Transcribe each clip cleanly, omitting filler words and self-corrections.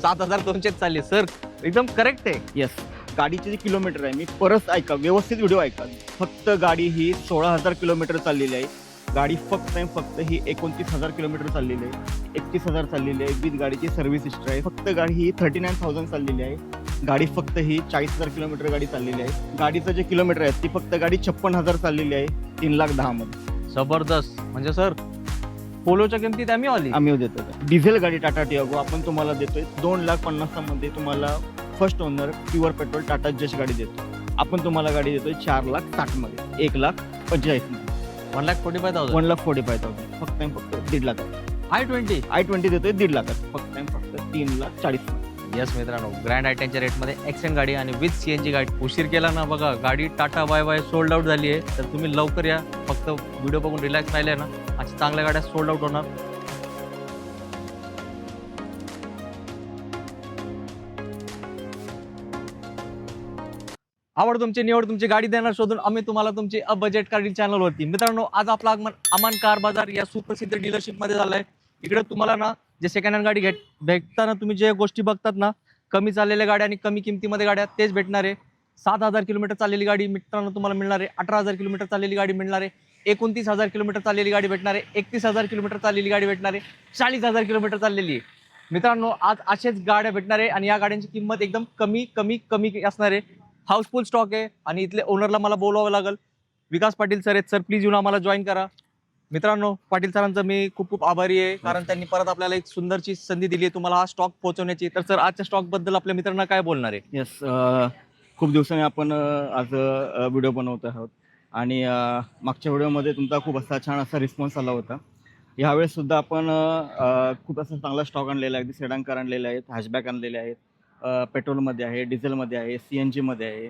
7,200 चालली सर, एकदम करेक्ट आहे. येस. गाडीचे जे किलोमीटर आहे, मी परत ऐका, व्यवस्थित व्हिडिओ ऐका. फक्त गाडी ही 16,000 किलोमीटर चाललेली आहे. गाडी फक्त ही 29,000 किलोमीटर चाललेली आहे. 31,000 चाललेली आहे विथ गाडीची सर्व्हिस हिस्ट्री आहे. फक्त गाडी ही 39,000 चाललेली आहे. गाडी फक्त ही 40,000 किलोमीटर गाडी चाललेली आहे. गाडीचं जे किलोमीटर आहे ती फक्त गाडी 56,000 चाललेली आहे 3,10,000 मध्ये. जबरदस्त. म्हणजे सर पोलोच्या किमतीत आम्ही देतो. डिझेल गाडी टाटा टियागो आपण तुम्हाला देतोय 2,50,000 मध्ये. तुम्हाला first owner pure petrol Tata just गाडी देतो. आपण तुम्हाला गाडी देतोय 4,60,000 मध्ये, 1,45,000 मध्ये, 1,45,000. 1,45,000 फक्त 1,50,000. i20 देतोय 1,50,000 फक्त 3,40,000. येस मित्रांनो, ग्रँड आयटेनच्या रेटमध्ये एक्सेंट गाडी आणि विथ सीएनजी गाडी. उशीर केला ना बघा, गाडी टाटा वाय सोल्ड आउट झाली आहे. तर तुम्ही लवकर या. फक्त व्हिडिओ बघून रिलॅक्स राहिले ना, अशा चांगल्या गाड्या सोल्ड आउट होणार. आवड तुमची, निवड तुमची, गाडी देणार शोधून आम्ही तुम्हाला तुमची बजेट कार चॅनलवरती. मित्रांनो, आज आपला आगमन अमान कार बाजार या सुप्रसिद्ध डीलरशिपमध्ये झालाय. इकडे तुम्हाला ना जे सेकंड हँड गाडी भेटताना तुम्ही जे गोष्टी बघतात ना, कमी चाललेल्या गाड्या आणि कमी किमतीमध्ये गाड्या, तेच भेटणार आहे. 7,000 किलोमीटर चाललेली गाडी मित्रांनो तुम्हाला मिळणार आहे. 18,000 किलोमीटर चाललेली गाडी मिळणार आहे. 29,000 किलोमीटर चाललेली गाडी भेटणार आहे. 31,000 किलोमीटर चाललेली गाडी भेटणार आहे. 40,000 किलोमीटर चाललेली आहे. मित्रांनो, आज असेच गाड्या भेटणार आहे आणि या गाड्यांची किंमत एकदम कमी असणार आहे. हाऊसफुल स्टॉक आहे आणि इथले ओनरला मला बोलावं लागेल. विकास पाटील सर आहेत. सर प्लीज येऊन आम्हाला जॉईन करा. मित्रांनो, पाटील सरांचं मी खूप आभारी आहे, कारण त्यांनी परत आपल्याला एक सुंदरची संधी दिली आहे तुम्हाला हा स्टॉक पोहोचवण्याची. तर सर, आजच्या स्टॉक बद्दल आपल्या मित्रांना काय बोलणार आहे? येस. खूप दिवसांनी आपण आज व्हिडिओ बनवत आहोत आणि मागच्या व्हिडिओमध्ये तुमचा खूप असा छान असा रिस्पॉन्स आला होता. यावेळेस सुद्धा आपण खूप असा चांगला स्टॉक आणलेला आहे. अगदी सेडान कार आणलेले आहेत, हॅशबॅक आणलेले आहेत, पेट्रोलमध्ये आहे, डिझेलमध्ये आहे, CNG मध्ये आहे.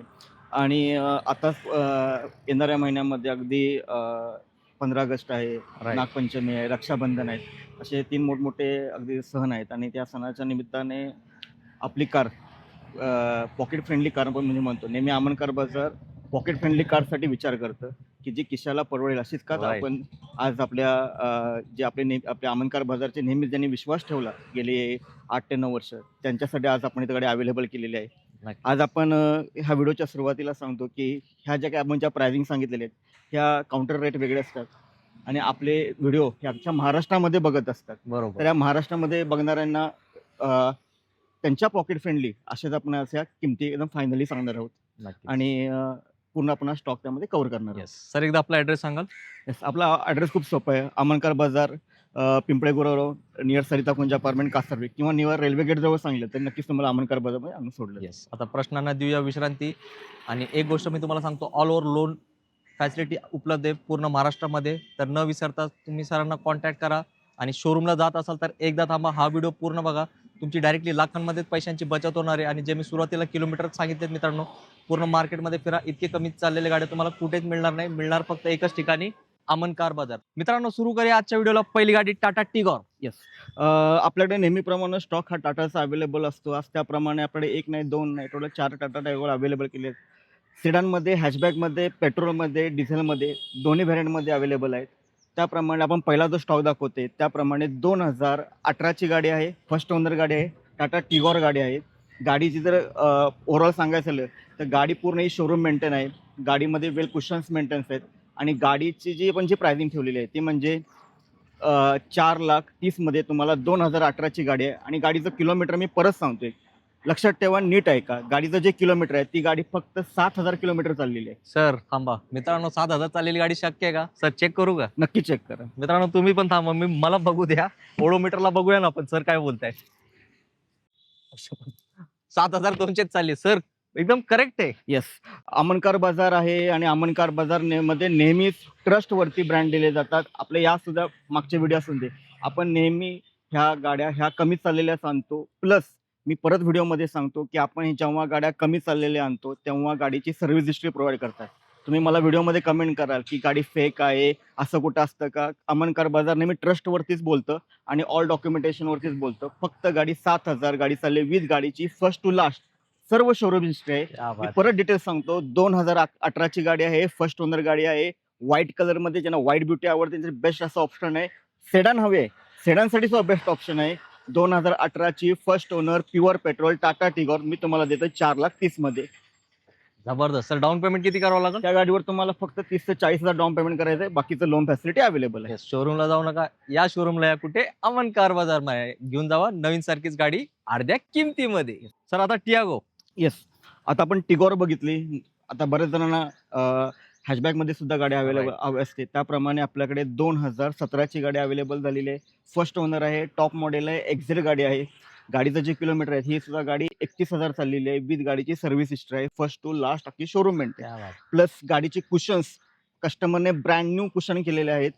आणि आता येणाऱ्या महिन्यामध्ये अगदी 15 ऑगस्ट आहे, नागपंचमी आहे, रक्षाबंधन आहे, असे 3 मोठमोठे अगदी सण आहेत. आणि त्या सणाच्या निमित्ताने आपली कार पॉकेट फ्रेंडली कार पण म्हणजे म्हणतो. नेहमी अमन कार बाजार पॉकेट फ्रेंडली कारसाठी विचार करतं की जी खिशाला परवडेल अशीच कार. आपण आज आपल्या जे आपल्या अमन कार बाजारचे नेहमी ज्यांनी विश्वास ठेवला गेले 8 ते 9 वर्ष, त्यांच्यासाठी आज आपण इथे गाडी अवेलेबल केलेली आहे. आज आपण ह्या व्हिडिओच्या सुरुवातीला सांगतो की ह्या ज्या काही आपण ज्या प्राइसिंग सांगितलेल्या आहेत ह्या काउंटर रेट वेगळे असतात आणि आपले व्हिडिओ हे आमच्या महाराष्ट्रामध्ये बघत असतात. बरोबर. तर या महाराष्ट्रामध्ये बघणाऱ्यांना त्यांच्या पॉकेट फ्रेंडली अशाच आपण अशा किमती एकदम फायनली सांगणार आहोत आणि पूर्ण आपण स्टॉक त्यामध्ये कव्हर करणार आहोत. सर, एकदा आपला ॲड्रेस सांगाल? येस. आपला ॲड्रेस खूप सोपा आहे. अमन कार बाजार, पिंपळे गुरव, नियर सरिता कुंज अपार्टमेंट, कासारवी, किंवा नियर रेल्वे गेट जवळ सांगलं तर नक्कीच तुम्हाला अमन कार बाजारमध्ये आणून सोडलं. येस. आता प्रश्नांना देऊया विश्रांती. आणि एक गोष्ट मी तुम्हाला सांगतो, ऑल ओव्हर लोन फॅसिलिटी उपलब्ध आहे पूर्ण महाराष्ट्रामध्ये. तर न विसरता तुम्ही सरांना कॉन्टॅक्ट करा. आणि शोरूमला जात असाल तर एकदा थांबा, हा व्हिडिओ पूर्ण बघा. तुमची डायरेक्टली लाखांमध्ये पैशांची बचत होणार आहे. आणि जे मी सुरुवातीला किलोमीटर सांगितलेत मित्रांनो, पूर्ण मार्केटमध्ये फिरा, इतके कमी चाललेल्या गाड्या तुम्हाला कुठेच मिळणार नाही. मिळणार फक्त एकच ठिकाणी, अमन कार बाजार. मित्रांनो, सुरू करूया आजच्या व्हिडिओला. पहिली गाडी टाटा टिगॉर. येस. आपल्याकडे नेहमीप्रमाणे स्टॉक हा टाटाचा अवेलेबल असतो. आज त्याप्रमाणे आपल्याकडे 1 नाही 2 नाही टोटल 4 टाटा टिगॉर अवेलेबल केले आहेत. सेडानमध्ये, हॅशबॅकमध्ये, पेट्रोलमध्ये, डिझेलमध्ये दोन्ही व्हेरियंटमध्ये अवेलेबल आहेत. त्याप्रमाणे आपण पहिला जो स्टॉक दाखवते त्याप्रमाणे 2018ची गाडी आहे. फर्स्ट ओनर गाडी आहे. टाटा टिगॉर गाडी आहे. गाडीची जर ओव्हरऑल सांगायचं झालं तर गाडी पूर्ण ही शोरूम मेंटेन आहे. गाडीमध्ये वेल कुशन्स मेंटेन्स आहेत. आणि गाडीची जी आपण जी प्राइसिंग ठेवलेली आहे ती म्हणजे 4,30,000 मध्ये तुम्हाला 2018ची गाडी आहे. आणि गाडीचं किलोमीटर मी परत सांगतोय, लक्षात ठेवा, नीट आहे का, गाडीचं जे किलोमीटर आहे ती गाडी फक्त 7,000 किलोमीटर चाललेली आहे. सर थांबा मित्रांनो, 7,000 चाललेली गाडी शक्य आहे का? सर चेक करू का? नक्की चेक करा. मित्रांनो, तुम्ही पण थांबा, मला बघू द्या. ओडोमीटरला बघूया ना आपण सर काय बोलताय. 7,200 चालली सर, एकदम करेक्ट आहे. येस. अमन कार बाजार आहे आणि अमन कार बाजार मध्ये नेहमीच ट्रस्टवरती ब्रँड दिले जातात. आपल्या या सुद्धा मागच्या व्हिडिओमध्ये आपण नेहमी ह्या गाड्या ह्या कमी चाललेल्या आणतो. प्लस मी परत व्हिडिओमध्ये सांगतो की आपण जेव्हा गाड्या कमी चाललेल्या आणतो तेव्हा गाडीची सर्व्हिस हिस्ट्री प्रोव्हाइड करतात. तुम्ही मला व्हिडिओमध्ये कमेंट कराल की गाडी फेक आहे, असं कुठं असतं का? अमन कार बाजार नेहमी ट्रस्टवरतीच बोलतं आणि ऑल डॉक्युमेंटेशनवरतीच बोलतं. फक्त गाडी 7,000 गाडी चालली विथ गाडीची फर्स्ट टू लास्ट सर्व शोरूम हिस्ट्री आहे. मी परत डिटेल्स सांगतो. 2018ची गाडी आहे. फर्स्ट ओनर गाडी आहे. व्हाईट कलरमध्ये, ज्यांना व्हाईट ब्युटी आवडते त्यांचे बेस्ट असं ऑप्शन आहे. सेडान हवे आहे, सेडानसाठी सुद्धा बेस्ट ऑप्शन आहे. 2018ची first owner pure petrol Tata Tigor मी तुम्हाला देतो 4,30,000 मध्ये. जबरदस्त. सर डाऊन पेमेंट किती करावं लागेल? त्या गाडीवर तुम्हाला फक्त 30 ते 40,000 डाऊन पेमेंट करायचं आहे. बाकीचं लोन फॅसिलिटी अवेलेबल आहे. शोरूमला जाऊ नका, या शोरूमला या कुठे, अमन कार बाजार मध्ये घेऊन जावा नवीन सारखीच गाडी अर्ध्या किमतीमध्ये. सर आता टियागो. येस, आता आपण टिगॉर बघितली. आता बऱ्याच जणांना हॅशबॅक मध्ये सुद्धा गाडी अवेलेबल हवी असते, त्याप्रमाणे आपल्याकडे 2017ची गाडी अवेलेबल झालेली आहे. फर्स्ट ओनर आहे, टॉप मॉडेल आहे, एक्झिट गाडी आहे. गाडीचं जे किलोमीटर आहे ही सुद्धा गाडी 31,000 चाललेली आहे. विथ गाडीची सर्व्हिस हिस्ट्री आहे, फर्स्ट टू लास्ट अख्खी शोरूम मेंटेन. प्लस गाडीचे कुशन्स कस्टमरने ब्रँड न्यू कुशन केलेले आहेत.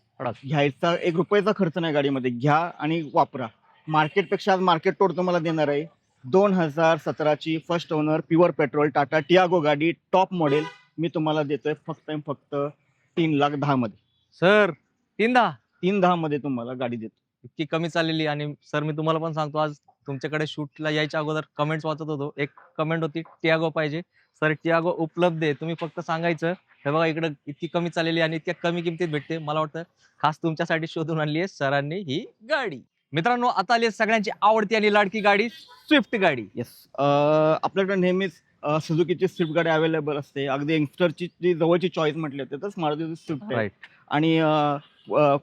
घ्यायचा 1 रुपयाचा खर्च नाही गाडीमध्ये, घ्या आणि वापरा. मार्केटपेक्षा आज मार्केट तोड तुम्हाला देणार आहे. 2017ची first owner pure petrol Tata Tiago गाडी टॉप मॉडेल मी तुम्हाला देतोय फक्त 3,10,000 मध्ये. सर 3,10,000 मध्ये तुम्हाला गाडी देतो. इतकी कमी चाललेली. आणि सर मी तुम्हाला पण सांगतो, आज तुमच्याकडे शूटला यायच्या अगोदर कमेंट्स वाचत होतो, एक कमेंट होती टियागो पाहिजे. सर टियागो उपलब्ध आहे, तुम्ही फक्त सांगायचं. हे बघा इकडे इतकी कमी चाललेली आणि इतक्या कमी किमतीत भेटते. मला वाटतं खास तुमच्यासाठी शोधून आणली आहे सरांनी ही गाडी. मित्रांनो आता आली आहे सगळ्यांची आवडती आणि लाडकी गाडी, स्विफ्ट गाडी. येस, आपल्याकडे नेहमीच सुझुकीची स्विफ्ट गाडी अवेलेबल असते. अगदी यंगस्टरची जी जवळची चॉईस म्हटली तर मारुती स्विफ्ट आहे. राईट. आणि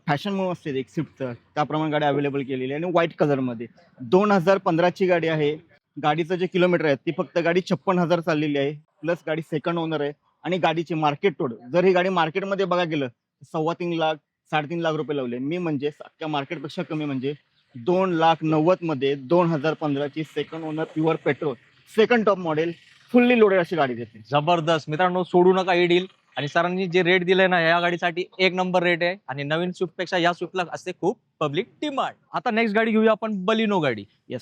फॅशन म्हणून असते एक स्विफ्टचं, त्याप्रमाणे गाडी अवेलेबल केलेली आहे आणि व्हाईट कलरमध्ये. 2015ची गाडी आहे. गाडीचं जे किलोमीटर आहे ती फक्त गाडी 56,000 चाललेली आहे. प्लस गाडी सेकंड ओनर आहे. आणि गाडीची मार्केट तोड जर ही गाडी मार्केटमध्ये बघा गेलं 3.25 लाख 3.5 लाख रुपये लावले. मी म्हणजे अख्ख्या मार्केटपेक्षा कमी म्हणजे 2,90,000 मध्ये 2015ची second owner pure petrol second top model fully loaded अशी गाडी देते. जबरदस्त. मित्रांनो सोडू नका ही डील. आणि सरांनी जे रेट दिले ना या गाडीसाठी 1 नंबर रेट आहे. आणि नवीन स्विफ्ट पेक्षा या स्विफ्टला असते खूप पब्लिक डिमांड. आता नेक्स्ट गाडी घेऊया आपण, बलिनो गाडी. येस,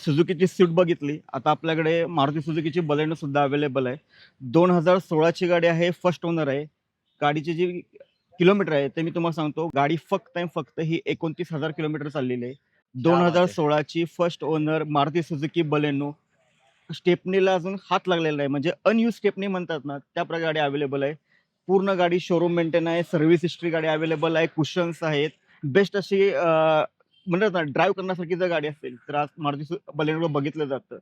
सुझुकीची स्विफ्ट बघितली. आता आपल्याकडे मारुती सुझुकीची बलेनो सुद्धा अवेलेबल आहे. 2016ची गाडी आहे, फर्स्ट ओनर आहे. गाडीची जी किलोमीटर आहे ते मी तुम्हाला सांगतो. गाडी फक्त ही 29,000 किलोमीटर चाललेली आहे. 2016ची first owner Maruti Suzuki Baleno. स्टेपनीला अजून हात लागलेला नाही, म्हणजे अनयूज स्टेपनी म्हणतात ना त्या प्रकारे गाडी अवेलेबल आहे. पूर्ण गाडी शोरूम मेंटेन आहे, सर्व्हिस हिस्ट्री गाडी अवेलेबल आहे, कुशन्स आहेत. बेस्ट अशी म्हणतात ना ड्राईव्ह करण्यासारखी जर गाडी असेल तर आज मारुती बलेनो बघितलं जातं.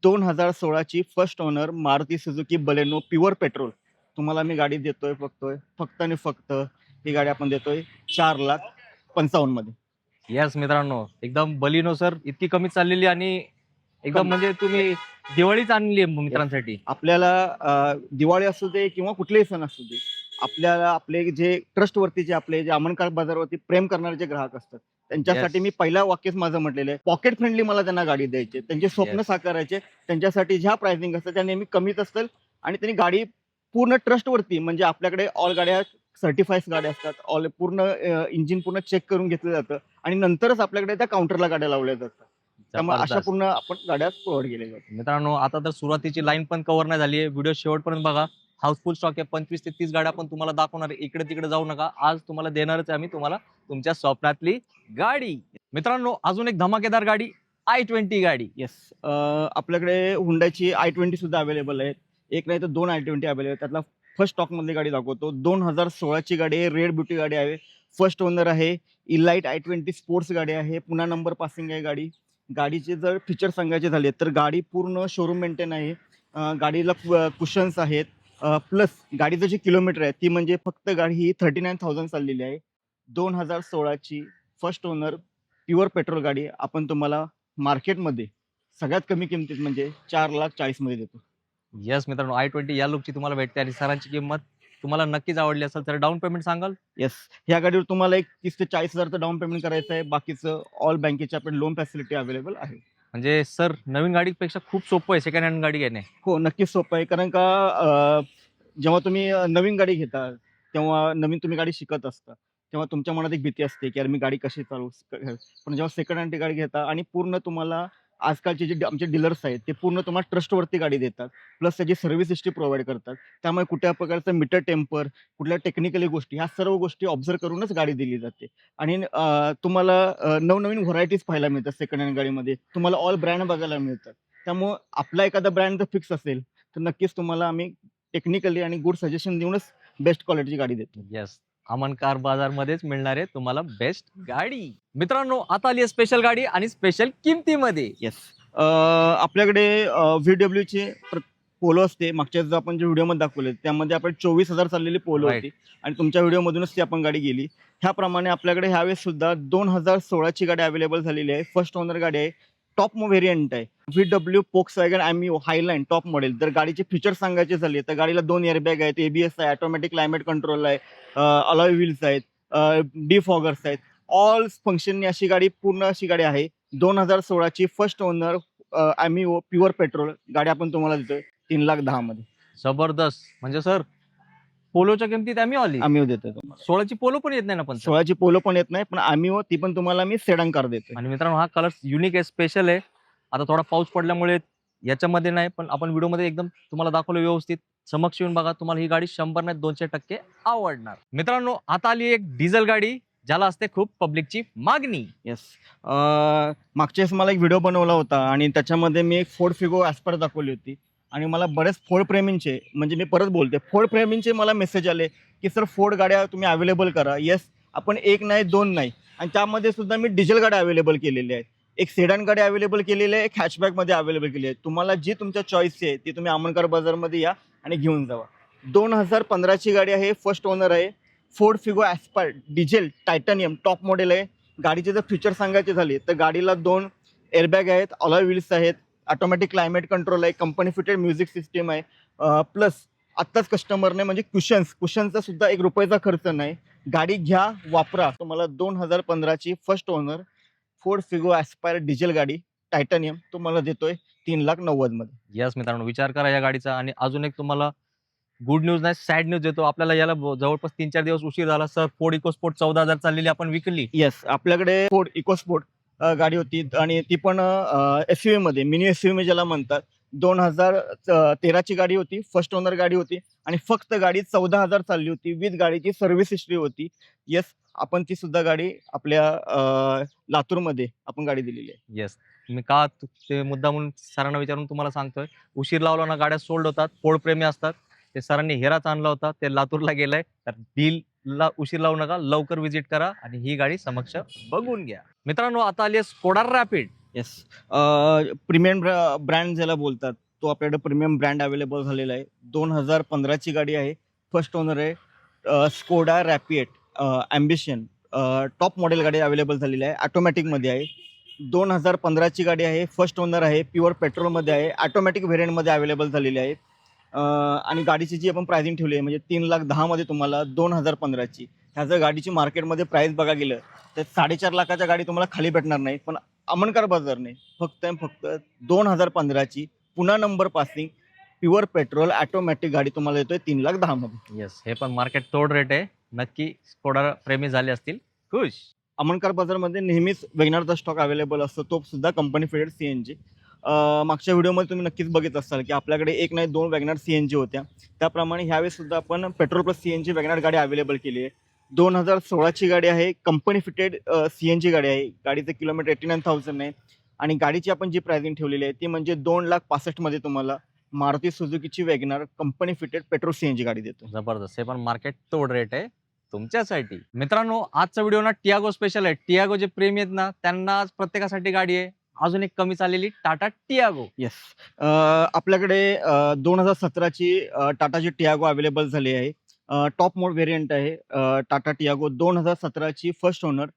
2016ची first owner Maruti Suzuki Baleno pure petrol तुम्हाला मी गाडी देतोय फक्त आणि फक्त ही गाडी आपण देतोय 4,55,000 मध्ये. येस मित्रांनो, एकदम बलिनो सर इतकी कमी चाललेली आणि एकदम म्हणजे तुम्ही दिवाळीच आणली आहे मित्रांसाठी. आपल्याला दिवाळी असू दे किंवा कुठलेही सण असू दे, आपल्याला आपले जे ट्रस्टवरती आपले जे अमन कार बाजारवरती प्रेम करणारे जे ग्राहक असतात त्यांच्यासाठी मी पहिला वाक्यच माझं म्हटलेलं आहे, पॉकेट फ्रेंडली मला त्यांना गाडी द्यायची, त्यांचे स्वप्न साकारायचे. त्यांच्यासाठी ज्या प्राइसिंग असतात त्या नेहमी कमीच असतील आणि त्यांनी गाडी पूर्ण ट्रस्टवरती, म्हणजे आपल्याकडे ऑल गाड्या सर्टिफाईड गाड्या असतात, ऑल पूर्ण इंजिन पूर्ण चेक करून घेतलं जातं आणि नंतरच आपल्याकडे त्या काउंटरला गाड्या लावल्या जातात. त्यामुळे अशा पूर्ण आपण गाड्या प्रोव्हाइड केल्या जातात. मित्रांनो आता तर सुरुवातीची लाईन पण कव्हर नाही झाली आहे, व्हिडिओ शेवटपर्यंत बघा. हाऊसफुल स्टॉक आहे, 25 ते 30 गाड्या पण तुम्हाला दाखवणार आहे. इकडे तिकडे जाऊ नका, आज तुम्हाला देणारच आहे आम्ही तुम्हाला तुमच्या स्वप्नातली गाडी. मित्रांनो अजून एक धमाकेदार गाडी, i20 गाडी. येस, आपल्याकडे हुंडाईची i20 सुद्धा अवेलेबल आहे. एक नाही तर 2 i20 अवेलेबल आहेत. त्यातला फर्स्ट स्टॉक मधली गाडी दाखवतो. 2016ची गाडी आहे, रेड ब्युटी गाडी आहे, फर्स्ट ओनर आहे. इलाइट i20 स्पोर्ट्स गाडी आहे, पुन्हा नंबर पासिंग आहे गाडी. गाडीचे जर फीचर सांगायचे झाले तर गाडी पूर्ण शोरूम मेंटेन आहे. गाडीला कुशन्स आहेत. प्लस गाडीचं जे किलोमीटर आहे ती म्हणजे फक्त गाडी ही 39,000 चाललेली आहे. 2016ची फर्स्ट ओनर प्युअर पेट्रोल गाडी आपण तुम्हाला मार्केटमध्ये सगळ्यात कमी किमतीत म्हणजे 4,40,000 मध्ये देतो. येस मित्रांनो, i20 या लुकची तुम्हाला भेटते आणि सरांची किंमत तुम्हाला नक्कीच आवडली असेल तर डाऊन पेमेंट सांगाल? येस, ह्या गाडीवर तुम्हाला एक 30 ते 40,000 डाऊन पेमेंट करायचं आहे. बाकीचं ऑल बँकेची आपण लोन फॅसिलिटी अवेलेबल आहे. म्हणजे सर नवीन गाडीपेक्षा खूप सोपं आहे सेकंड हँड गाडी घेणे. हो, नक्कीच सोपं आहे. कारण का जेव्हा तुम्ही नवीन गाडी घेता तेव्हा नवीन तुम्ही गाडी शिकत असता तेव्हा तुमच्या मनात एक भीती असते की यार मी गाडी कशी चालवू. पण जेव्हा सेकंड हँड गाडी घेता आणि पूर्ण तुम्हाला आजकालचे जे आमचे डीलर्स आहेत ते पूर्ण तुम्हाला ट्रस्टवरती गाडी देतात, प्लस त्याची सर्व्हिस हिस्ट्री प्रोव्हाइड करतात. त्यामुळे कुठल्या प्रकारचं मीटर टेम्पर, कुठल्या टेक्निकली गोष्टी, ह्या सर्व गोष्टी ऑब्झर्व करूनच गाडी दिली जाते. आणि तुम्हाला नवनवीन व्हरायटीज पाहायला मिळतात सेकंड हँड गाडीमध्ये. तुम्हाला ऑल ब्रँड बघायला मिळतात. त्यामुळे आपला एखादा ब्रँड जर फिक्स असेल तर नक्कीच तुम्हाला आम्ही टेक्निकली आणि गुड सजेशन देऊनच बेस्ट क्वालिटीची गाडी देतो. येस, अमन कार बाजार मध्येच मिळणार आहे तुम्हाला बेस्ट गाडी. मित्रांनो, आता आली आहे स्पेशल गाडी आणि स्पेशल किमतीमध्ये. येस. आपल्याकडे VW चे पोलो असते. मागच्या वेळेस आपण जे व्हिडिओमध्ये दाखवले त्यामध्ये आपण 24,000 चाललेली पोलो Right. होती आणि तुमच्या व्हिडिओमधूनच ती आपण गाडी गेली. ह्याप्रमाणे आपल्याकडे ह्यावेळेस सुद्धा 2016ची गाडी अवेलेबल झालेली आहे. फर्स्ट ओनर गाडी आहे. टॉप व्हेरियंट आहे. VW Volkswagen Amio Highline top model. जर गाडीचे फीचर्स सांगायचे झाले तर गाडीला 2 एअरबॅग आहेत, ABS आहे, ऑटोमॅटिक क्लायमेट कंट्रोल आहे, अलॉय व्हील्स आहेत, डिफॉगर्स आहेत. ऑल फंक्शननी अशी गाडी पूर्ण अशी गाडी आहे. 2016ची first owner Amio pure petrol गाडी आपण तुम्हाला देतोय 3,10,000 मध्ये. जबरदस्त. म्हणजे सर, पोलोच्या किमतीत आम्ही आली. Amio देतोय तुम्हाला. 16ची पोलो पण येत नाही ना पण sir? 16ची पोलो पण येत नाही, पण Amio ती पण तुम्हाला मी सेडान कार देतोय. आणि मित्रांनो, हा कलर युनिक आहे, स्पेशल आहे. आता थोडा पाऊस पडल्यामुळे याच्यामध्ये नाही, पण आपण व्हिडिओमध्ये एकदम तुम्हाला दाखवलं व्यवस्थित. समक्ष येऊन बघा, तुम्हाला ही गाडी 100 नाही 200% आवडणार. मित्रांनो, आता आली एक डिझेल गाडी ज्याला असते खूप पब्लिकची मागणी. येस. मागच्या वेळेस मला एक व्हिडिओ बनवला होता आणि त्याच्यामध्ये मी एक फोर्ड फिगो ॲस्पर दाखवली होती आणि मला बरेच फोर्ड प्रेमींचे, म्हणजे मी परत बोलते, फोर्ड प्रेमींचे मला मेसेज आले की सर फोर्ड गाड्या तुम्ही अवेलेबल करा. येस, आपण एक नाही 2 नाही, आणि त्यामध्ये सुद्धा मी डिझेल गाड्या अवेलेबल केलेल्या आहेत. एक सेडान गाडी अवेलेबल केलेली आहे, एक हॅचबॅकमध्ये अवेलेबल केली आहे. तुम्हाला जी तुमच्या चॉईसची आहे ती तुम्ही अमनकार बाजारमध्ये या आणि घेऊन जावा. 2015ची गाडी आहे, फर्स्ट ओनर आहे. Ford Figo Aspire diesel titanium top model आहे. गाडीचे जर फीचर सांगायचे झाले तर गाडीला 2 एअरबॅग आहेत, अलॉय व्हील्स आहेत, ऑटोमॅटिक क्लायमेट कंट्रोल आहे, कंपनी फिटेड म्युझिक सिस्टीम आहे. प्लस आत्ताच कस्टमरने म्हणजे कुशनचा सुद्धा ₹1 खर्च नाही. गाडी घ्या, वापरा. तुम्हाला 2015ची first owner Ford Figo Aspire diesel गाडी टायटॅनियम तुम्हाला देतोय 3,90,000 मध्ये. यस मित्रांनो, विचार करा या गाडीचा. आणि अजून एक तुम्हाला गुड न्यूज नाही, सॅड न्यूज देतो. आपल्याला याला जवळपास 3-4 दिवस उशीर झाला सर. फोर्ड इकोस्पोर्ट 14,000 चाललेली आपण विकली. येस, आपल्याकडे फोर्ड इकोस्पोर्ट गाडी होती आणि ती पण SUV मध्ये, मिनी SUV ज्याला म्हणतात. 2013ची गाडी होती, फर्स्ट ओनर गाडी होती आणि फक्त गाडी 14,000 चालली होती विथ गाडीची सर्व्हिस हिस्ट्री होती. येस, आपण ती सुद्धा गाडी आपल्या लातूरमध्ये आपण गाडी दिलेली आहे. येस, मी का ते मुद्दा म्हणून सरांना विचारून तुम्हाला सांगतोय. उशीर लावला ना गाड्या सोल्ड होतात. फोर्ड प्रेमी असतात ते. सरांनी हेराच आणला होता, ते लातूरला गेलाय. तर डीलला उशीर लावू नका, लवकर व्हिजिट करा आणि ही गाडी समक्ष बघून घ्या. मित्रांनो, आता आली आहे Skoda rapid. Yes, premium brand ज्याला बोलतात तो आपल्याकडे प्रीमियम ब्रँड अवेलेबल झालेला आहे. 2015ची गाडी आहे, फर्स्ट ओनर आहे. Skoda rapid ambition top model गाडी अवेलेबल झालेली आहे, ऑटोमॅटिकमध्ये आहे. 2015ची गाडी आहे, फर्स्ट ओनर आहे, प्युअर पेट्रोलमध्ये आहे, ऑटोमॅटिक व्हेरियंटमध्ये अवेलेबल झालेली आहे. आणि गाडीची जी आपण प्राइसिंग ठेवली आहे म्हणजे 3,10,000 मध्ये तुम्हाला 2015ची. ह्या जर गाडीची मार्केटमध्ये प्राइस बघा गेलं तर 4.5 लाखाच्या गाडी तुम्हाला खाली भेटणार नाही, पण अमनकार बाजारने फक्त 2015ची पुन्हा number passing pure petrol automatic गाडी तुम्हाला देतोय 3,10,000 मध्ये. येस, हे पण मार्केट तोड रेट आहे. नक्की स्कोडा प्रेमी झाले असतील खुश. अमनकार बाजारमध्ये नेहमीच वेगनारचा स्टॉक अवेलेबल असतो, तो सुद्धा कंपनी फिटेड CNG. मागच्या व्हिडिओमध्ये तुम्ही नक्कीच बघित असाल की आपल्याकडे एक नाही 2 वॅगनार CNG होत्या. त्याप्रमाणे ह्यावेळेस सुद्धा आपण पेट्रोल प्लस CNG वॅगनार गाडी अवेलेबल केली आहे. 2016ची गाडी आहे, कंपनी फिटेड CNG गाडी आहे. गाडीचं किलोमीटर 89,000 आहे आणि गाडीची आपण जी प्राइसिंग ठेवलेली आहे ती म्हणजे 2,65,000 मध्ये तुम्हाला मारुती सुझुकीची WagonR company fitted petrol CNG गाडी देतो. जबरदस्त, हे पण मार्केट तोड रेट आहे तुमच्यासाठी. मित्रांनो, आजचा व्हिडिओ ना टियागो स्पेशल आहे. टियागो जे प्रेमी आहेत ना त्यांना आज प्रत्येकासाठी गाडी आहे. अजून एक कमी चाललेली टाटा टियागो. येस, आपल्याकडे 2017ची टाटाची टियागो अवेलेबल झाली आहे. टॉप मोड व्हेरियंट आहे टाटा टियागो. 2017ची फर्स्ट ओनर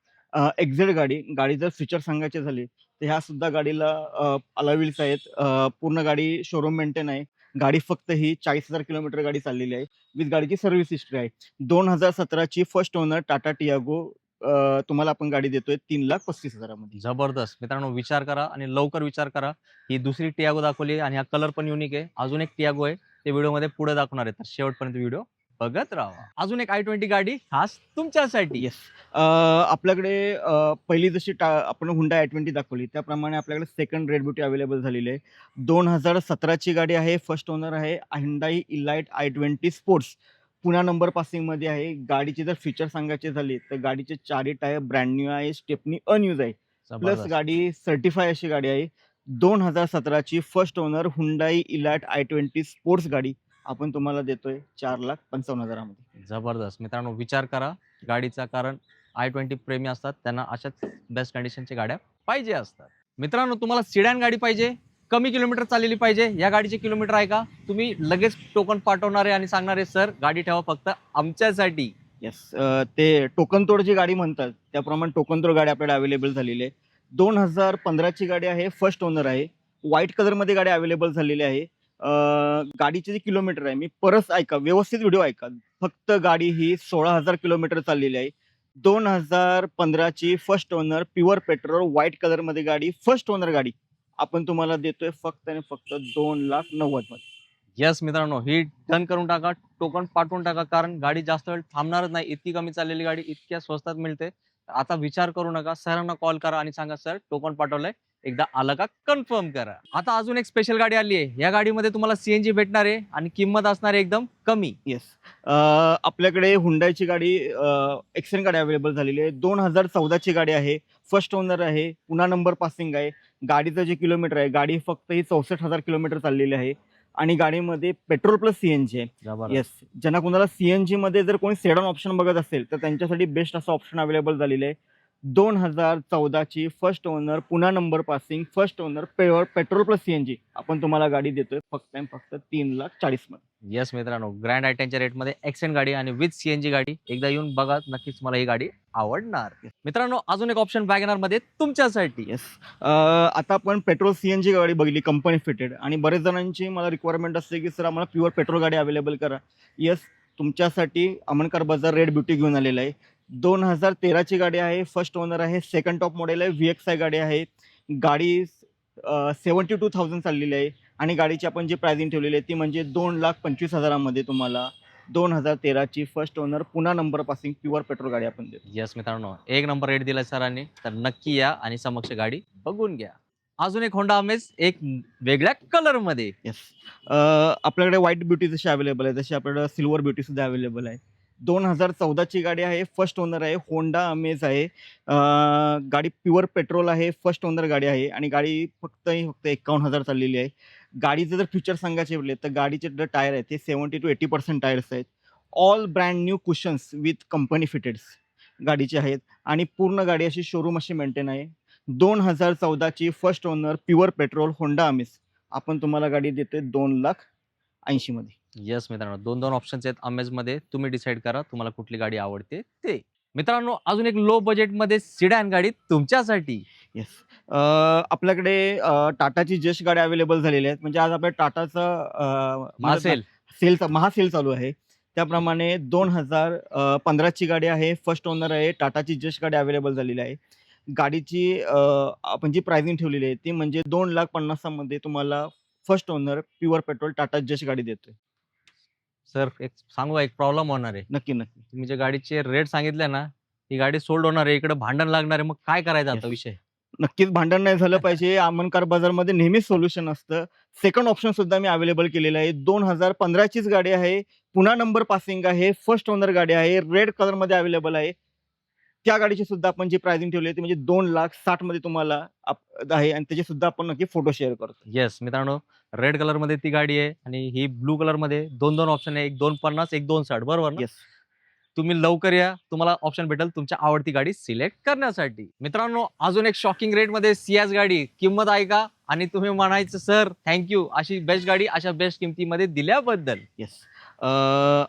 एक्झेड गाडी. गाडी जर फीचर सांगायचे झाले तर ह्या सुद्धा गाडीला अलॉय व्हील्स आहेत. पूर्ण गाडी शोरूम मेंटेन आहे. गाडी फक्त ही 40,000 किलोमीटर गाडी चाललेली आहे विथ गाडीची सर्व्हिस हिस्ट्री आहे. 2017ची फर्स्ट ओनर टाटा टियागो तुम्हाला आपण गाडी देतोय 3,35,000 मध्ये. जबरदस्त. मित्रांनो, विचार करा आणि लवकर विचार करा. ही दुसरी टियागो दाखवली आणि हा कलर पण युनिक आहे. अजून एक टियागो आहे, ते व्हिडिओमध्ये पुढे दाखवणार आहे, तर शेवटपर्यंत व्हिडिओ बघत राहा. अजून एक i20 गाडी खास तुमच्यासाठी. येस, आपल्याकडे पहिली जशी आपण हुंडा i20 दाखवली त्याप्रमाणे आपल्याकडे सेकंड रेड ब्युटी अवेलेबल झालेली आहे. 2017ची गाडी आहे, फर्स्ट ओनर आहे, Hyundai Elite i20 स्पोर्ट्स. पुन्हा नंबर पासिंगमध्ये आहे. गाडीचे जर फीचर सांगायचे झाले तर गाडीचे 4 टायर ब्रँड न्यू आहे, स्टेपनी अनयूज आहे, प्लस जबरदस्त. गाडी सर्टिफाय अशी गाडी आहे. 2017ची first owner Hyundai Elite i20 sports गाडी आपण तुम्हाला देतोय 4,55,000मध्ये. जबरदस्त. मित्रांनो विचार करा गाडीचा, कारण i20 प्रेमी असतात त्यांना अशाच बेस्ट कंडिशनच्या गाड्या पाहिजे असतात. मित्रांनो तुम्हाला सिडॅन गाडी पाहिजे, कमी किलोमीटर चाललेली पाहिजे, या गाडीचे किलोमीटर आहे का, तुम्ही लगेच टोकन पाठवणारे आणि सांगणारे सर गाडी ठेवा फक्त आमच्यासाठी. येस, ते टोकन तोड जी गाडी म्हणतात त्याप्रमाणे टोकन तोड गाडी आपल्याला अवेलेबल झालेली आहे. 2015ची गाडी आहे, फर्स्ट ओनर आहे. व्हाईट कलरमध्ये गाडी अवेलेबल झालेली आहे. गाडीचे जे किलोमीटर आहे, मी परत ऐका, व्यवस्थित व्हिडिओ ऐका. फक्त गाडी ही 16,000 किलोमीटर चाललेली आहे. 2015ची first owner, pure petrol, white कलरमध्ये गाडी, फर्स्ट ओनर गाडी आपण तुम्हाला देतोय फक्त आणि फक्त 2,90,000 मध्ये. यस मित्रांनो, ही डन करून टाका, टोकन पाठवून टाका, कारण गाडी जास्त वेळ थांबणारच नाही. इतकी कमी चाललेली गाडी इतक्या स्वस्तात मिळते. आता विचार करू नका, सरांना कॉल करा आणि सांगा सर टोकन पाठवलंय, एकदा आलं का कन्फर्म करा. आता अजून एक स्पेशल गाडी आली आहे. या गाडीमध्ये तुम्हाला सीएनजी भेटणार आहे आणि किंमत असणार आहे एकदम कमी. येस, आपल्याकडे हुंडाईची गाडी, एक्सेंट गाडी अवेलेबल झालेली आहे. 2014ची गाडी आहे, फर्स्ट ओनर आहे, पुन्हा नंबर पासिंग आहे. गाडीचं जे किलोमीटर आहे, गाडी फक्त ही 64,000 किलोमीटर चाललेली आहे आणि गाडीमध्ये पेट्रोल प्लस सीएनजी आहे. जबरदस्त. येस, ज्यांना कोणाला सीएनजी मध्ये जर कोणी सेडॉन ऑप्शन बघत असेल तर त्यांच्यासाठी बेस्ट असं ऑप्शन अवेलेबल झालेलं आहे. 2014ची फर्स्ट ओनर, पुन्हा number passing, first owner, petrol plus CNG आपण तुम्हाला गाडी देतोय फक्त आणि फक्त 3,40,000 मध्ये. येस मित्रांनो, ग्रँड आयटेनच्या रेटमध्ये एक्सेंट गाडी आणि विथ सीएनजी गाडी, एकदा येऊन बघा, नक्कीच मला ही गाडी आवडणार. मित्रांनो अजून एक ऑप्शन वॅगनर मध्ये तुमच्यासाठी. येस, आता आपण पेट्रोल सीएनजी गाडी बघितली कंपनी फिटेड, आणि बरेच जणांची मला रिक्वायरमेंट असते की सर आम्हाला प्युअर पेट्रोल गाडी अवेलेबल करा. येस, तुमच्यासाठी अमन कार बाजार रेड ब्युटी घेऊन आलेला आहे. 2013ची गाडी आहे, फर्स्ट ओनर आहे, सेकंड टॉप मॉडेल आहे, VXI गाडी आहे. गाडी 72,000 चाललेली आहे आणि गाडीची आपण जी प्राइसिंग ठेवलेली आहे ती म्हणजे 2,25,000मध्ये तुम्हाला 2013ची फर्स्ट ओनर, पुन्हा नंबर पासिंग, प्युअर पेट्रोल गाडी आपण देतो. येस मित्रांनो, एक नंबर रेट दिला सरांनी, तर नक्की या आणि समक्ष गाडी बघून घ्या. अजून एक होंडा अमेज, एक वेगळ्या कलर मध्ये. येस, आपल्याकडे व्हाईट ब्युटी जशी अवेलेबल आहे तशी आपल्याकडे सिल्वर ब्युटी सुद्धा अवेलेबल आहे. 2014ची गाडी आहे, फर्स्ट ओनर आहे, होंडा अमेज आहे. गाडी प्युअर पेट्रोल आहे, फर्स्ट ओनर गाडी आहे आणि गाडी फक्त 51,000 चाललेली आहे. गाडीचे जर फीचर सांगायचे म्हटले तर गाडीचे जे टायर आहेत ते 70 to 80% टायर्स आहेत. All brand new cushions with company fitteds गाडीचे आहेत आणि पूर्ण गाडी अशी शोरूम अशी मेंटेन आहे. 2014ची first owner, pure petrol, Honda Amaze आपण तुम्हाला गाडी देतोय 2,80,000 मध्ये. येस मित्रांनो, दोन दोन ऑप्शन्स आहेत अमेज मध्ये, तुम्ही डिसाईड करा तुम्हाला कुठली गाडी आवडते ते. मित्रांनो अजून एक लो बजेट मध्ये सिडॅन गाडी तुमच्यासाठी. येस, आपल्याकडे टाटाची जस्ट गाडी अवेलेबल झालेली आहेत. म्हणजे आज आपल्या टाटाचा असेल महासेल चालू आहे. त्याप्रमाणे 2015ची गाडी आहे, फर्स्ट ओनर आहे, टाटाची जस्ट गाडी अवेलेबल झालेली आहे. गाडीची आपण जी प्राइसिंग ठेवलेली आहे ती म्हणजे 2,50,000मध्ये तुम्हाला first owner, pure petrol, Tata just गाडी देतोय. सर एक सांगू, एक प्रॉब्लेम होणार आहे. नक्की नक्की. तुम्ही जे गाडीचे रेट सांगितले ना, ही गाडी सोल्ड होणार आहे, इकडे भांडण लागणार आहे, मग काय करायचं आता Yes. विषय? नक्कीच भांडण नाही झालं पाहिजे. अमन कार बाजारमध्ये नेहमीच सोल्युशन असतं. सेकंड ऑप्शन सुद्धा मी अवेलेबल केलेलं आहे. 2015चीच गाडी आहे, पुन्हा नंबर पासिंग आहे, फर्स्ट ओनर गाडी आहे, रेड कलरमध्ये अवेलेबल आहे. त्या गाडीची सुद्धा आपण जी प्राइसिंग ठेवली आहे ती म्हणजे 2,60,000मध्ये तुम्हाला आहे आणि त्याचे सुद्धा आपण नक्की फोटो शेअर करतो. येस मित्रांनो, रेड कलर मध्ये ती गाडी आहे आणि ही ब्लू कलर मध्ये दोन दोन ऑप्शन आहे, एक 250, एक 260, बरोबर ना? येस, तुम्ही लवकर या, तुम्हाला ऑप्शन भेटेल तुमच्या आवडती गाडी सिलेक्ट करण्यासाठी. मित्रांनो अजून एक शॉकिंग रेट मध्ये सियाज गाडी, किंमत ऐका आणि तुम्ही म्हणायचं सर थँक्यू, अशी बेस्ट गाडी अशा बेस्ट किमतीमध्ये दिल्याबद्दल. येस,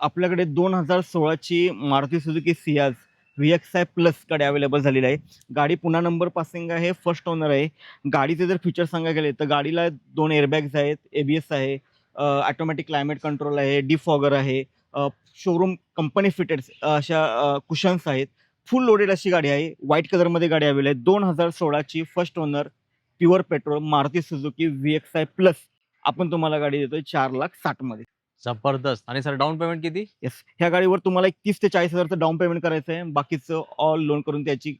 आपल्याकडे 2016ची Maruti Suzuki Ciaz VXI plus गाडी अवेलेबल झालेली आहे. गाडी पुन्हा नंबर पासिंग आहे, फर्स्ट ओनर आहे. गाडीचे जर फीचर सांगायला गेले तर गाडीला 2 एअरबॅग्स आहेत, ABS आहे, ऑटोमॅटिक क्लायमेट कंट्रोल आहे, डिफॉगर आहे, शोरूम कंपनी फिटेड अशा कुशन्स आहेत. फुल लोडेड अशी गाडी आहे. व्हाईट कलरमध्ये गाडी अवेलेबल आहे. 2016ची first owner, pure petrol, Maruti Suzuki VXI plus आपण तुम्हाला गाडी देतोय 4,60,000मध्ये. जबरदस्त. आणि सर डाऊन पेमेंट किती? येस, ह्या गाडीवर तुम्हाला 30 ते 40,000चं डाऊन पेमेंट करायचं आहे. बाकीचं ऑल लोन करून त्याची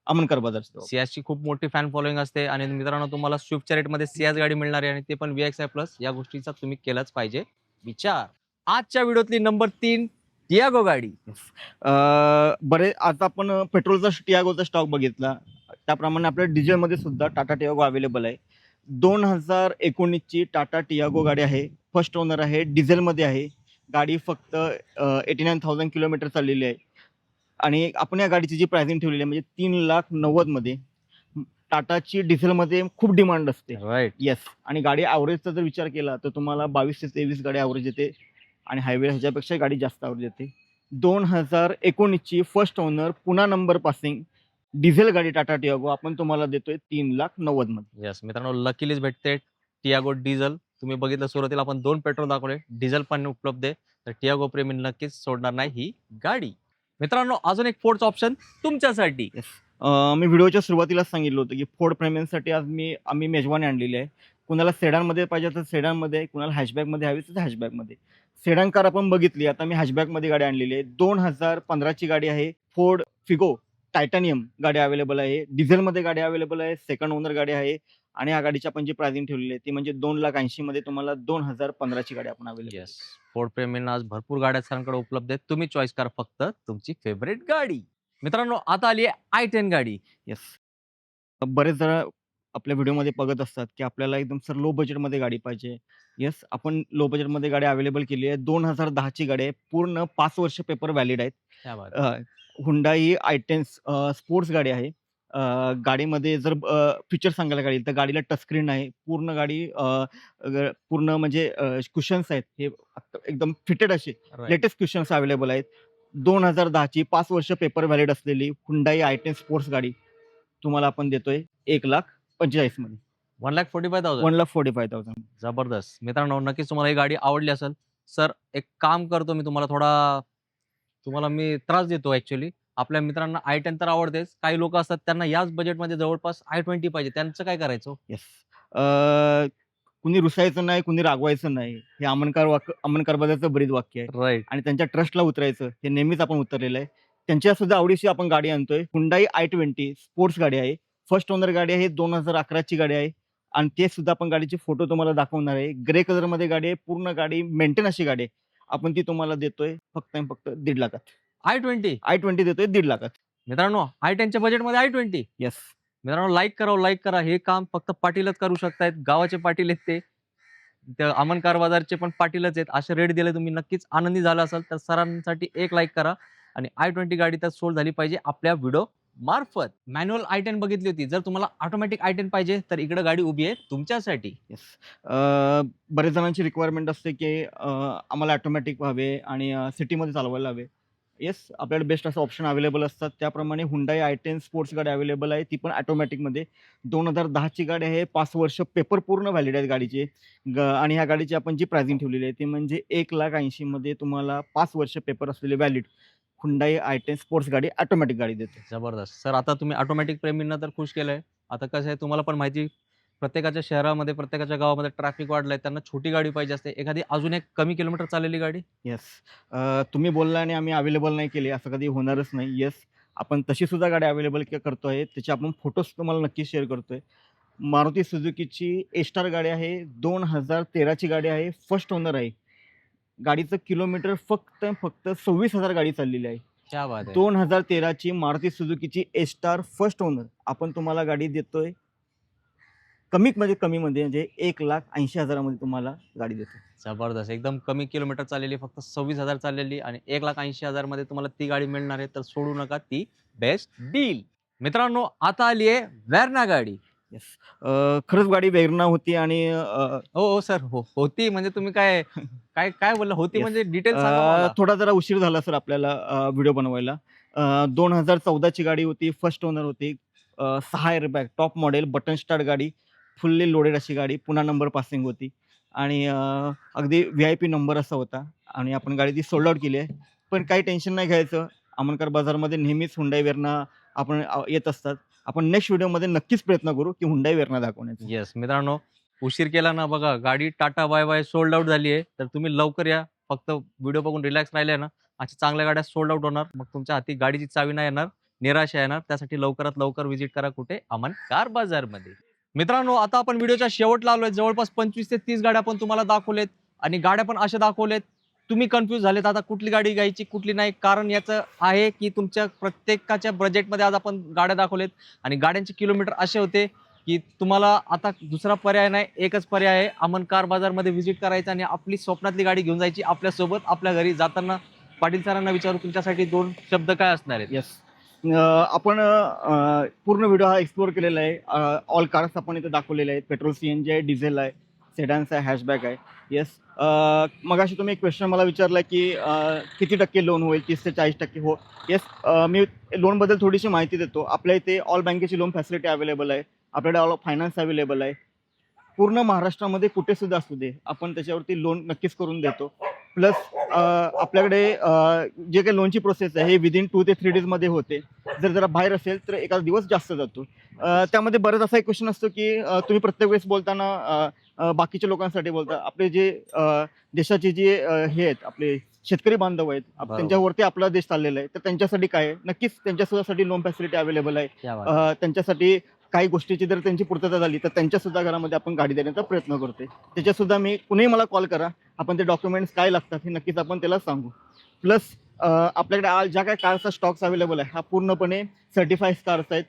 अमन कार बाजार. सियाजची खूप मोठी फॅन फॉलोइंग असते आणि मित्रांनो तुम्हाला स्विफ्टच्या रेटमध्ये सियाज गाडी मिळणार आहे आणि ते पण VXI प्लस. या गोष्टीचा तुम्ही केलाच पाहिजे विचार. आजच्या व्हिडिओतली नंबर 3 टियागो गाडी. बरे आता आपण पेट्रोलचा टियागोचा स्टॉक बघितला, त्याप्रमाणे आपल्या डिझेलमध्ये सुद्धा टाटा टियागो अवेलेबल आहे. 2019ची टाटा टियागो गाडी आहे. फर्स्ट ओनर आहे, डिझेलमध्ये आहे. गाडी फक्त 89,000 किलोमीटर चाललेली आहे आणि आपण या गाडीची जी प्राइसिंग ठेवलेली आहे म्हणजे 3,90,000 मध्ये. टाटाची डिझेलमध्ये खूप डिमांड असते. राईट. येस. आणि गाडी ॲव्हरेजचा जर विचार केला तर तुम्हाला 22 ते 23 गाडी ॲव्हरेज येते आणि हायवे ह्याच्यापेक्षा गाडी जास्त ॲव्हरेज येते. 2019ची फर्स्ट ओनर पुन्हा नंबर पासिंग डिझेल गाडी टाटा टियागो आपण तुम्हाला देतोय 3,90,000 मध्ये. येस मित्रांनो, लकीलीच भेटते टियागो डिझेल. तुम्ही बघितलं सुरुवातीला आपण 2 पेट्रोल दाखवले, डिझेल पण उपलब्ध आहे. तर टियागो प्रेमी नक्कीच सोडणार नाही ही गाडी. मित्रांनो, अजून एक फोर्डचं ऑप्शन तुमच्यासाठी. येस. मी व्हिडिओच्या सुरुवातीलाच सांगितलं होतं की फोर्ड प्रेमींसाठी आज आम्ही मेजवानी आणलेली आहे. कुणाला सेडानमध्ये पाहिजे तर सेडानमध्ये, कुणाला हॅशबॅकमध्ये हवी तर हॅशबॅकमध्ये. सेडान कार आपण बघितली, आता मी हॅशबॅकमध्ये गाडी आणलेली आहे. 2015ची गाडी आहे. फोर्ड फिगो टायटॅनियम गाडी अवेलेबल आहे. डिझेलमध्ये गाडी अवेलेबल आहे. सेकंड ओनर गाडी आहे आणि या गाडीची आपण जी प्राइसिंग ठेवलेली आहे ती म्हणजे 2,80,000 मध्ये तुम्हाला 2015ची गाडी आपण अवेलेबल. येस, फोर्ड प्रेमींना आज भरपूर गाड्या सरांकडे उपलब्ध आहेत. तुम्ही चॉईस करा फक्त तुमची फेवरेट गाडी. मित्रांनो, आता आली आहे i10 गाडी. येस. बरेच जण आपल्या व्हिडिओमध्ये बघत असतात की आपल्याला एकदम सर लो बजेटमध्ये गाडी पाहिजे. येस, आपण लो बजेटमध्ये गाडी अवेलेबल केली आहे. 2010ची गाडी आहे. पूर्ण 5 वर्ष पेपर व्हॅलिड आहेत. क्या बात. हुंडाई i10 स्पोर्ट्स गाडी आहे. गाडीमध्ये जर फीचर सांगायला गाडी तर गाडीला टच स्क्रीन आहे. पूर्ण गाडी पूर्ण म्हणजे कुशन्स आहेत हे एकदम फिटेड असे Right. लेटेस्ट क्वेश्चन्स अवेलेबल आहेत. 2010ची 5 वर्ष पेपर व्हॅलिड असलेली हुंडाई i10 स्पोर्ट्स गाडी तुम्हाला आपण देतोय 1,45,000 मध्ये. 1,45,000. 1,45,000. जबरदस्त. मित्रांनो, नक्कीच तुम्हाला ही गाडी आवडली असेल. सर, एक काम करतो मी, तुम्हाला मी त्रास देतो ॲक्च्युअली. आपल्या मित्रांना i10 तर आवडतेच. काही लोक असतात त्यांना याच बजेटमध्ये जवळपास i20 पाहिजे. त्यांचं काय करायचं? येस. कुणी रुसायचं नाही, कुणी रागवायचं नाही. हे अमन कारबाजाचं ब्रीद वाक्य आहे राईट. आणि त्यांच्या ट्रस्टला उतरायचं हे नेहमीच आपण उतरलेलं आहे. त्यांच्या सुद्धा आवडीची आपण गाडी आणतोय. हुंडाई i20 स्पोर्ट्स गाडी आहे. फर्स्ट ओनर गाडी आहे. 2011ची गाडी आहे आणि ते सुद्धा आपण गाडीचे फोटो तुम्हाला दाखवणार आहे. ग्रे कलरमध्ये गाडी आहे. पूर्ण गाडी मेंटेन अशी गाडी आहे. आपण ती तुम्हाला देतोय फक्त आणि फक्त 1,50,000. i20. i20 देतोय 1,50,000. मित्रांनो, i10च्या बजेटमध्ये i20. येस. मित्रांनो, लाईक करा. हे काम फक्त पाटीलच करू शकतायत. गावाचे पाटील आहेत ते. त्या अमन कार बाजारचे पण पाटीलच आहेत. असे रेट दिले तुम्ही नक्कीच आनंदी झाला असाल तर सरांसाठी एक लाईक करा आणि i20 गाडी तर सोल्ड झाली पाहिजे आपल्या व्हिडिओ मार्फत. मॅन्युअल i10 बघितली होती. जर तुम्हाला ऑटोमॅटिक i10 पाहिजे तर इकडे गाडी उभी आहे तुमच्यासाठी. येस. बरेच जणांची रिक्वायरमेंट असते की आम्हाला ऑटोमॅटिक हवे आणि सिटीमध्ये चालवायला हवे. येस, आपल्याकडे बेस्ट असं ऑप्शन अवेलेबल असतात. त्याप्रमाणे हुंडाई i10 स्पोर्ट्स गाडी अवेलेबल आहे. ती पण ऑटोमॅटिकमध्ये 2010ची गाडी आहे. 5 वर्ष पेपर पूर्ण व्हॅलिड आहेत गाडीचे. आणि ह्या गाडीची आपण जी प्राइसिंग ठेवलेली आहे ती म्हणजे 1,80,000 मध्ये तुम्हाला 5 वर्ष पेपर असलेले व्हॅलिड हुंडाई i10 स्पोर्ट्स गाडी ऑटोमॅटिक गाडी देते. जबरदस्त. सर, आता तुम्ही ऑटोमॅटिक प्रेमींना तर खुश केलंय. आता कसं आहे, तुम्हाला पण माहिती, प्रत्येकाच्या शहरामध्ये, प्रत्येकाच्या गावामध्ये ट्रॅफिक वाढलंय. त्यांना छोटी गाडी पाहिजे असते. एखादी अजून एक कमी किलोमीटर चाललेली गाडी. येस. तुम्ही बोलला आणि आम्ही अवेलेबल नाही केली असं कधी होणारच नाही. येस, आपण तशी सुद्धा गाडी अवेलेबल करतोय. त्याचे आपण फोटोज तुम्हाला नक्की शेअर करतोय. मारुती सुझुकीची ए-स्टार गाडी आहे. 2013ची गाडी आहे. फर्स्ट ओनर आहे. गाडीचं किलोमीटर फक्त 26,000 गाडी चाललेली आहे. क्या बात आहे. 2013ची मारुती सुझुकीची ए-स्टार फर्स्ट ओनर आपण तुम्हाला गाडी देतोय कमी म्हणजे 1,80,000 मध्ये तुम्हाला गाडी देतो. जबरदस्त. एकदम कमी किलोमीटर चाललेली, फक्त 26,000 चाललेली आणि 1,80,000 मध्ये तुम्हाला ती गाडी मिळणार आहे. तर सोडू नका ती बेस्ट डील. मित्रांनो, आता आली आहे वेर्ना गाडी. येस. खरंच गाडी वेगना होती आणि हो सर, होती म्हणजे तुम्ही काय काय काय बोलला होती Yes. म्हणजे डिटेल सांगा मला. थोडा जरा उशीर झाला सर आपल्याला व्हिडिओ बनवायला. 2014ची गाडी होती. फर्स्ट ओनर होती. 6 airbag top model button start गाडी, फुल्ली लोडेड अशी गाडी, पुन्हा नंबर पासिंग होती आणि अगदी VIP नंबर असा होता आणि आपण गाडी ती सोल्ड आउट केली आहे. पण काही टेन्शन नाही घ्यायचं. अमनकर बाजारमध्ये नेहमीच हुंडाई वेर्ना आपण येत असतात. आपण नेक्स्ट व्हिडिओमध्ये नक्कीच प्रयत्न करू की हुंडाई वेर्ना दाखवण्याचा. येस मित्रांनो, उशीर केला ना, बघा गाडी टाटा बाय सोल्ड आउट झाली आहे. तर तुम्ही लवकर या. फक्त व्हिडिओ बघून रिलॅक्स राहिले ना, अशा चांगल्या गाड्या सोल्ड आउट होणार. मग तुमच्या हाती गाडीची चावी नाही येणार, निराशा येणार. त्यासाठी लवकरात लवकर व्हिजिट करा कुठे, अमन कार बाजारमध्ये. मित्रांनो, आता आपण व्हिडिओच्या शेवटला आलोय. जवळपास 25 ते 30 गाड्या आपण तुम्हाला दाखवलेत आणि गाड्या पण अशा दाखवलेत. तुम्ही कन्फ्यूज झालेत आता कुठली गाडी घ्यायची कुठली नाही. कारण याचं आहे की तुमच्या प्रत्येकाच्या बजेटमध्ये आज आपण गाड्या दाखवलेत आणि गाड्यांचे किलोमीटर असे होते की तुम्हाला आता दुसरा पर्याय नाही, एकच पर्याय आहे, अमन कार बाजारमध्ये व्हिजिट करायचं आणि आपली स्वप्नातली गाडी घेऊन जायची आपल्यासोबत आपल्या घरी जाताना. पाटील सरांना विचारू, तुमच्यासाठी 2 शब्द काय असणार आहेत? येस. आपण पूर्ण व्हिडिओ हा एक्सप्लोर केलेला आहे. ऑल कार्स आपण इथे दाखवलेले आहेत. पेट्रोल, CNG आहे, डिझेल आहे, सेडान्स आहे, हॅशबॅक आहे. येस. मगाशी तुम्ही एक क्वेश्चन मला विचारला की किती टक्के लोन होईल? 30 ते 40% हो. येस. मी लोनबद्दल थोडीशी माहिती देतो. आपल्या इथे ऑल बँकेची लोन फॅसिलिटी अवेलेबल आहे. आपल्याकडे ऑल फायनान्स अवेलेबल आहे. पूर्ण महाराष्ट्रामध्ये कुठे सुद्धा असू दे, आपण त्याच्यावरती लोन नक्कीच करून देतो. प्लस आपल्याकडे जे काही लोनची प्रोसेस आहे हे विदिन 2 ते 3 डेजमध्ये होते. जरा बाहेर असेल तर एखादा दिवस जास्त जातो. त्यामध्ये बरंच असा एक क्वेश्चन असतो की तुम्ही प्रत्येक वेळेस बोलताना बाकीच्या लोकांसाठी बोलता. आपले जे देशाचे जे हे आहेत, आपले शेतकरी बांधव आहेत, बरोबर. त्यांच्यावरती आपला देश चाललेला आहे. तर त्यांच्यासाठी काय आहे? नक्कीच त्यांच्यासाठी लोन फॅसिलिटी अवेलेबल आहे. क्या बात आहे. त्यांच्यासाठी काही गोष्टीची जर त्यांची पूर्तता झाली तर त्यांच्यासुद्धा घरामध्ये आपण गाडी देण्याचा प्रयत्न करतोय. त्याच्यासुद्धा मी कुणीही मला कॉल करा, आपण ते डॉक्युमेंट्स काय लागतात हे नक्कीच आपण त्याला सांगू. प्लस आपल्याकडे आज ज्या काही कारचा स्टॉक्स अवेलेबल आहे हा पूर्णपणे सर्टिफाईड कार्स आहेत.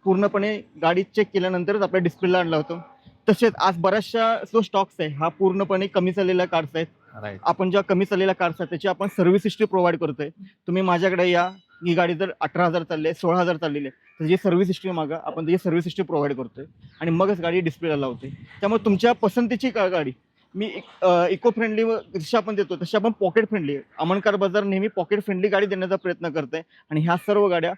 पूर्णपणे गाडी चेक केल्यानंतरच आपल्या डिस्प्लेला आणला होतो. तसेच आज बऱ्याचशा जो स्टॉक्स आहे हा पूर्णपणे कमी चाललेल्या कार्स आहेत. राईट. आपण ज्या कमी चाललेल्या कार्स आहेत त्याची आपण सर्व्हिस हिस्ट्री प्रोव्हाइड करतोय. तुम्ही माझ्याकडे या, ही गाडी जर 18,000 चालली आहे, 16,000 चाललेली आहे, त्याची सर्व्हिस हिस्ट्री मागा, आपण त्याची सर्व्हिस हिस्ट्री प्रोव्हाइड करतोय आणि मगच गाडी डिस्प्लेला लावते. त्यामुळे तुमच्या पसंतीची गाडी मी इको फ्रेंडली जशी आपण देतो तशी आपण पॉकेट फ्रेंडली, अमन कार बाजार नेहमी पॉकेट फ्रेंडली गाडी देण्याचा प्रयत्न करते. आणि ह्या सर्व गाड्या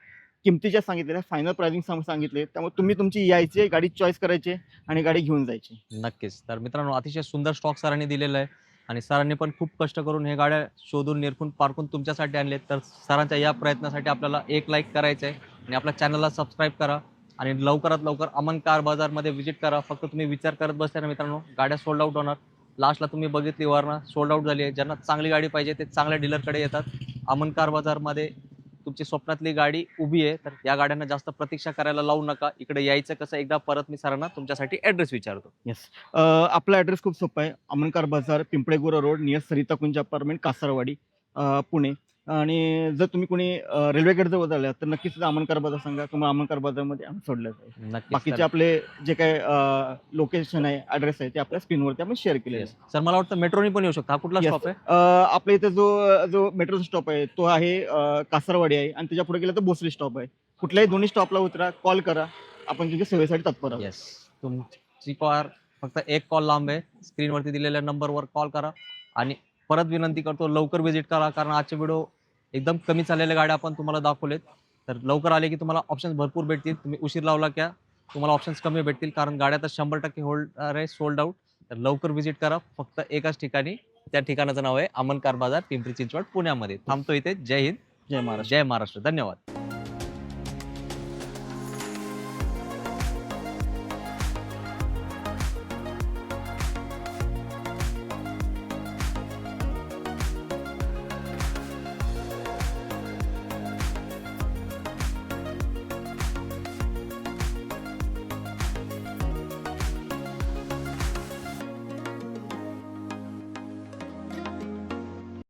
किमतीच्या सांगितलेल्या, फायनल प्राइसिंग सांगितले. त्यामुळे तुम्ही तुमची यायची गाडी चॉईस करायची आणि गाडी घेऊन जायची. नक्कीच. तर मित्रांनो, अतिशय सुंदर स्टॉक सरांनी दिलेला आहे आणि सरांनी पण खूप कष्ट करून हे गाड्या शोधून, निरखून, पारखून तुमच्यासाठी आणलेत. तर सरांच्या या प्रयत्नासाठी आपल्याला एक लाईक करायचं आहे आणि आपल्या चॅनलला सबस्क्राईब करा आणि लवकरात लवकर अमन कार बाजारमध्ये व्हिजिट करा. फक्त तुम्ही विचार करत बसता ना मित्रांनो, गाड्या सोल्ड आउट होणार. लास्टला तुम्ही बघितली वरनं सोल्ड आउट झाली आहे. ज्यांना चांगली गाडी पाहिजे ते चांगल्या डीलरकडे येतात. अमन कार बाजारमध्ये तुमची स्वप्नातली गाडी उभी आहे, तर या गाड्यांना जास्त प्रतीक्षा करायला लावू नका. इकडे यायचं कसं, एकदा परत मी सरांना तुमच्यासाठी ॲड्रेस विचारतो. येस. आपला ॲड्रेस खूप सोपा आहे. अमन कार बाजार, पिंपळेगुरा रोड, नियर सरिता कुंज अपार्टमेंट, कासारवाडी, पुणे. आणि जर तुम्ही कोणी रेल्वे गेट जवळ झाला तर नक्कीच अमन कार बाजार सांगा, तुम्हाला अमन कार बाजारमध्ये आम्ही सोडलं जाईल. नक्कीच. बाकीचे आपले जे काही लोकेशन आहे, ॲड्रेस आहे ते आपल्या स्क्रीनवरती आपण शेअर केले आहे. सर, मला वाटतं मेट्रोनी पण येऊ शकतो. हा कुठला Yes. स्टॉप आहे? आपल्या इथे जो मेट्रो स्टॉप आहे तो आहे कासारवाडी आहे आणि त्याच्या पुढे गेलं तर भोसरी स्टॉप आहे. कुठल्याही दोन्ही स्टॉपला उतरा, कॉल करा, आपण तुमच्या सेवेसाठी तत्पर आहोत. येस. तुमची कार फक्त एक कॉल लांब आहे. स्क्रीनवरती दिलेल्या नंबरवर कॉल करा आणि परत विनंती करतो, लवकर व्हिजिट करा, कारण आजचे व्हिडिओ एकदम कमी चाललेल्या गाड्या आपण तुम्हाला दाखवलेत. तर लवकर आले की तुम्हाला ऑप्शन्स भरपूर भेटतील. तुम्ही उशीर लावला की तुम्हाला ऑप्शन्स कमी भेटतील, कारण गाड्या तर 100% होल्ड आहे, सोल्ड आउट. तर लवकर व्हिजिट करा फक्त एकाच ठिकाणी. त्या ठिकाणाचं नाव आहे अमन कार बाजार, पिंपरी चिंचवड, पुण्यामध्ये. थांबतो इथे. जय हिंद, जय महाराष्ट्र. जय महाराष्ट्र. धन्यवाद.